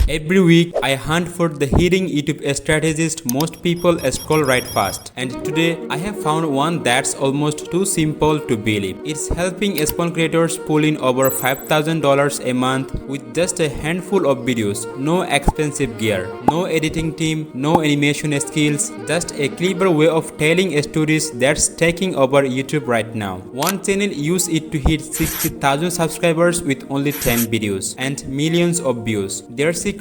Every week, I hunt for the hidden YouTube strategist most people scroll right past. And today, I have found one that's almost too simple to believe. It's helping small creators pull in over $5,000 a month with just a handful of videos. No expensive gear, no editing team, no animation skills, just a clever way of telling stories that's taking over YouTube right now. One channel used it to hit 60,000 subscribers with only 10 videos and millions of views. Their secret,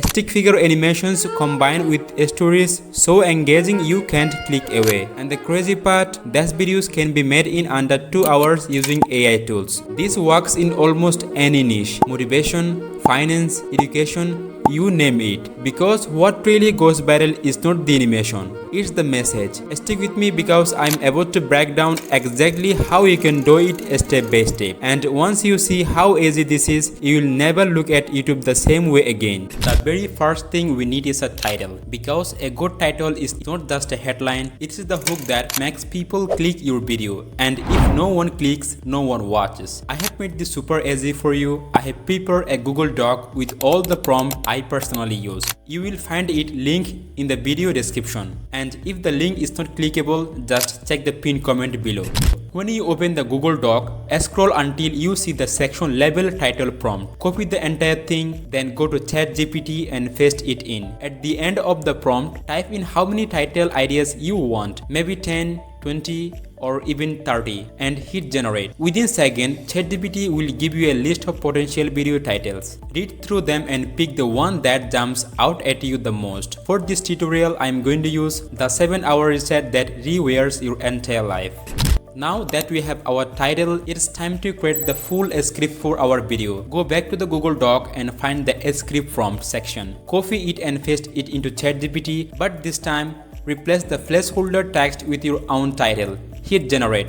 stick figure animations combined with stories so engaging you can't click away. And the crazy part, these videos can be made in under 2 hours using AI tools. This works in almost any niche: motivation, finance, education, you name it. Because what really goes viral is not the animation, it's the message. Stick with me because I'm about to break down exactly how you can do it step by step. And once you see how easy this is, you will never look at YouTube the same way again. The very first thing we need is a title. Because a good title is not just a headline, it is the hook that makes people click your video. And if no one clicks, no one watches. I have made this super easy for you. I have prepared a Google Doc with all the prompts I personally use. You will find it linked in the video description. And if the link is not clickable, just check the pinned comment below. When you open the Google Doc, scroll until you see the section labeled title prompt. Copy the entire thing, then go to ChatGPT and paste it in. At the end of the prompt, type in how many title ideas you want, maybe 10, 20, or even 30, and hit generate. Within seconds, ChatGPT will give you a list of potential video titles. Read through them and pick the one that jumps out at you the most. For this tutorial, I am going to use the 7-hour reset that rewires your entire life. Now that we have our title, it's time to create the full script for our video. Go back to the Google Doc and find the script prompt section. Copy it and paste it into ChatGPT, but this time, replace the placeholder text with your own title. Hit generate.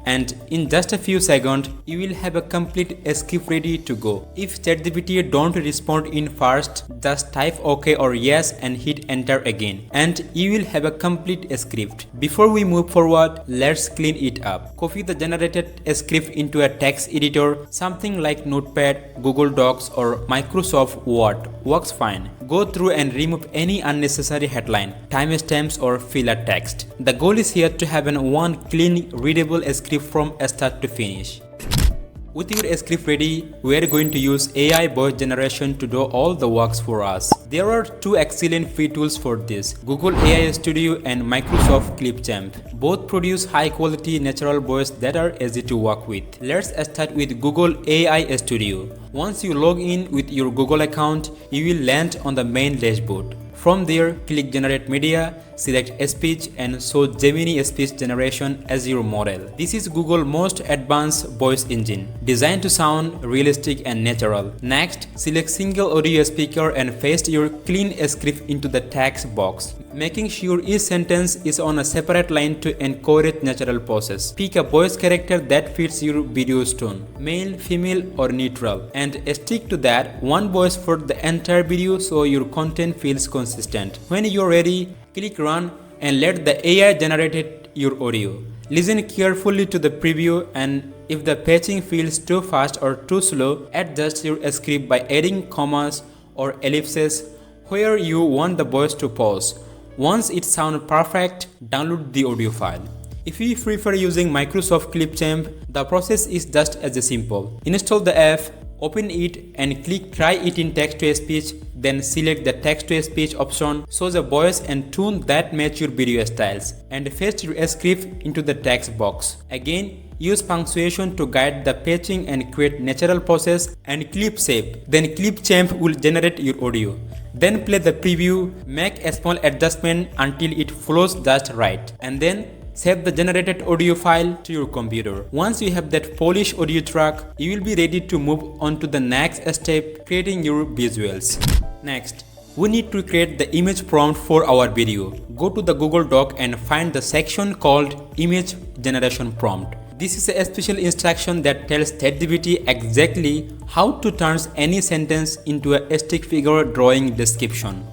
And in just a few seconds, you will have a complete script ready to go. If ChatGPT don't respond in first, just type OK or yes and hit enter again. And you will have a complete script. Before we move forward, let's clean it up. Copy the generated script into a text editor, something like Notepad, Google Docs or Microsoft Word. Works fine. Go through and remove any unnecessary headline, timestamps or filler text. The goal is here to have one clean, readable script from start to finish. With your script ready, we are going to use AI voice generation to do all the works for us. There are two excellent free tools for this: Google AI Studio and Microsoft Clipchamp. Both produce high quality natural voice that are easy to work with. Let's start with Google AI Studio. Once you log in with your Google account, you will land on the main dashboard. From there, click Generate Media, select Speech and show Gemini Speech Generation as your model. This is Google's most advanced voice engine, designed to sound realistic and natural. Next, select single audio speaker and paste your clean script into the text box, making sure each sentence is on a separate line to encourage natural pauses. Pick a voice character that fits your video's tone, male, female or neutral, and stick to that one voice for the entire video so your content feels consistent. When you're ready, click run and let the AI generate your audio. Listen carefully to the preview, and if the pacing feels too fast or too slow, adjust your script by adding commas or ellipses where you want the voice to pause. Once it sounds perfect, download the audio file. If you prefer using Microsoft Clipchamp, the process is just as simple. Install the app, open it and click Try it in text-to-speech, then select the text-to-speech option, show the voice and tone that match your video styles, and paste your script into the text box. Again, use punctuation to guide the pacing and create natural pauses, and clip shape. Then Clipchamp will generate your audio. Then play the preview, make a small adjustment until it flows just right, and then save the generated audio file to your computer. Once you have that polished audio track, you will be ready to move on to the next step, creating your visuals. Next, we need to create the image prompt for our video. Go to the Google Doc and find the section called Image Generation Prompt. This is a special instruction that tells ChatGPT exactly how to turn any sentence into a stick figure drawing description.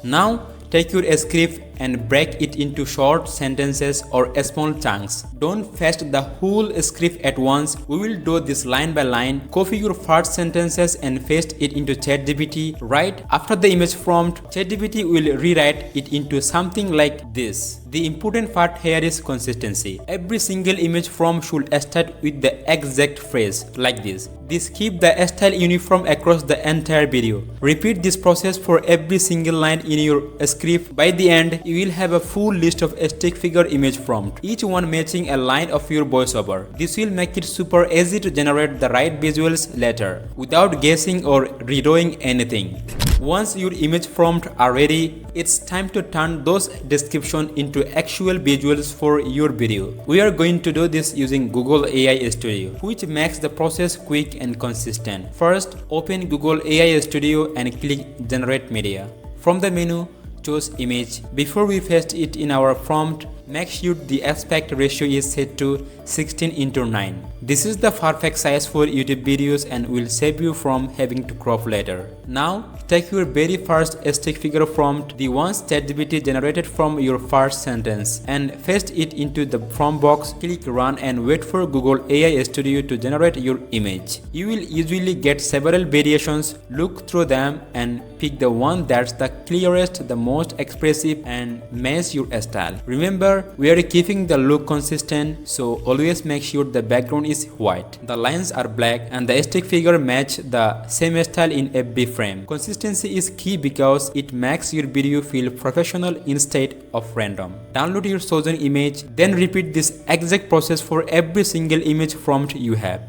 Now, take your script and break it into short sentences or small chunks. Don't paste the whole script at once. We will do this line by line. Copy your first sentences and paste it into ChatGPT. Right after the image prompt, ChatGPT will rewrite it into something like this. The important part here is consistency. Every single image prompt should start with the exact phrase like this. This keeps the style uniform across the entire video. Repeat this process for every single line in your script. By the end, you will have a full list of stick figure image prompt, each one matching a line of your voiceover. This will make it super easy to generate the right visuals later, without guessing or redoing anything. Once your image prompts are ready, it's time to turn those descriptions into actual visuals for your video. We are going to do this using Google AI Studio, which makes the process quick and consistent. First, open Google AI Studio and click Generate Media. From the menu, choose Image. Before we paste it in our prompt, make sure the aspect ratio is set to 16:9. This is the perfect size for YouTube videos and will save you from having to crop later. Now, take your very first stick figure prompt, the ones ChatGPT generated from your first sentence, and paste it into the prompt box. Click Run and wait for Google AI Studio to generate your image. You will usually get several variations. Look through them and pick the one that's the clearest, the most expressive, and matches your style. Remember, we are keeping the look consistent, so always make sure the background is white, the lines are black, and the stick figure match the same style in every frame. Consistency is key because it makes your video feel professional instead of random. Download your chosen image, then repeat this exact process for every single image prompt you have.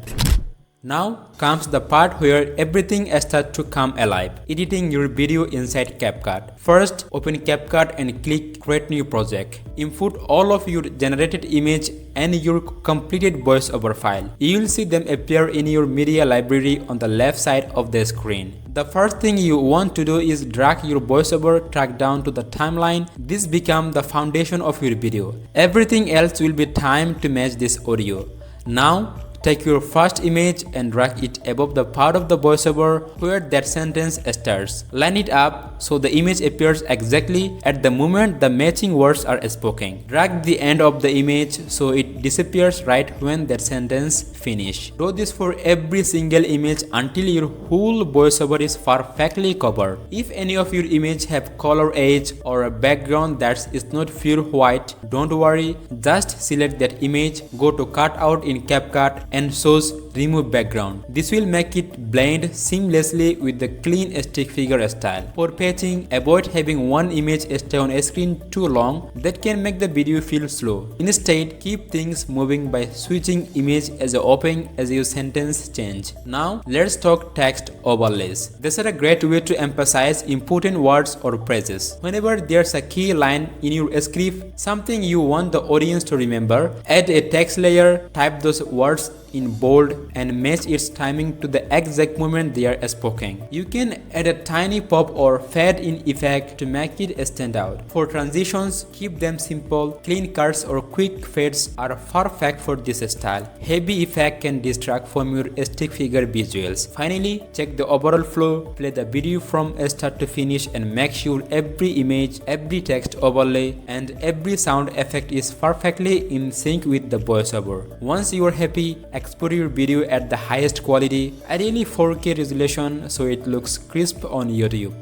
Now comes the part where everything starts to come alive, editing your video inside CapCut. First, open CapCut and click Create New Project. Input all of your generated image and your completed voiceover file. You will see them appear in your media library on the left side of the screen. The first thing you want to do is drag your voiceover track down to the timeline. This becomes the foundation of your video. Everything else will be timed to match this audio. Now, take your first image and drag it above the part of the voiceover where that sentence starts. Line it up so the image appears exactly at the moment the matching words are spoken. Drag the end of the image so it disappears right when that sentence finishes. Do this for every single image until your whole voiceover is perfectly covered. If any of your images have color edge or a background that is not pure white, don't worry, just select that image, go to Cutout in CapCut and choose Remove Background. This will make it blend seamlessly with the clean stick figure style. For patching, avoid having one image stay on a screen too long. That can make the video feel slow. Instead, keep things moving by switching image as often as your sentence change. Now, let's talk text overlays. These are a great way to emphasize important words or phrases. Whenever there's a key line in your script, something you want the audience to remember, add a text layer, type those words in bold and match its timing to the exact moment they are spoken. You can add a tiny pop or fade in effect to make it stand out. For transitions, keep them simple. Clean cuts or quick fades are perfect for this style. Heavy effect can distract from your stick figure visuals. Finally, check the overall flow. Play the video from start to finish and make sure every image, every text overlay, and every sound effect is perfectly in sync with the voiceover. Once you are happy, export your video at the highest quality, ideally 4K resolution so it looks crisp on YouTube.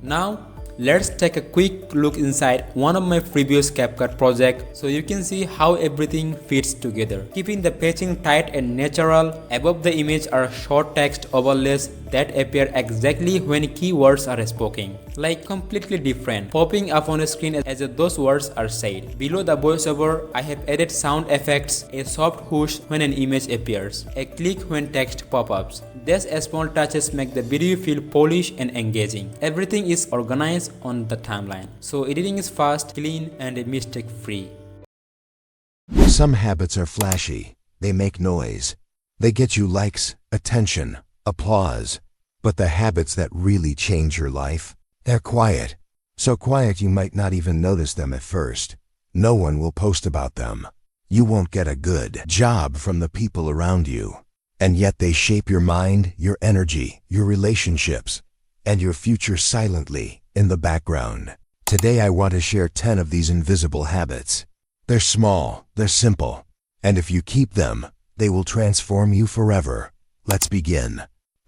Now, let's take a quick look inside one of my previous CapCut projects so you can see how everything fits together. Keeping the patching tight and natural, above the image are short text overlays that appear exactly when keywords are spoken, like completely different, popping up on a screen as those words are said. Below the voiceover, I have added sound effects, a soft whoosh when an image appears, a click when text pop-ups. These small touches make the video feel polished and engaging. Everything is organized on the timeline, so editing is fast, clean, and mistake-free. Some habits are flashy. They make noise. They get you likes, attention, applause. But the habits that really change your life, they're quiet. So quiet you might not even notice them at first. No one will post about them. You won't get a good job from the people around you. And yet they shape your mind, your energy, your relationships, and your future silently in the background. Today I want to share 10 of these invisible habits. They're small, they're simple, and if you keep them, they will transform you forever. Let's begin.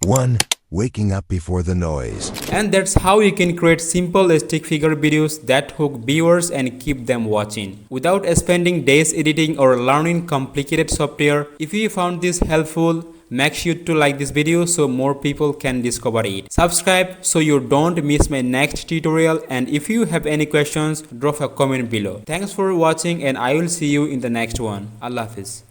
1. Waking up before the noise. And that's how you can create simple stick figure videos that hook viewers and keep them watching without spending days editing or learning complicated software. If you found this helpful, make sure to like this video so more people can discover it. Subscribe so you don't miss my next tutorial, and if you have any questions, drop a comment below. Thanks for watching and I will see you in the next one. Allah Hafiz.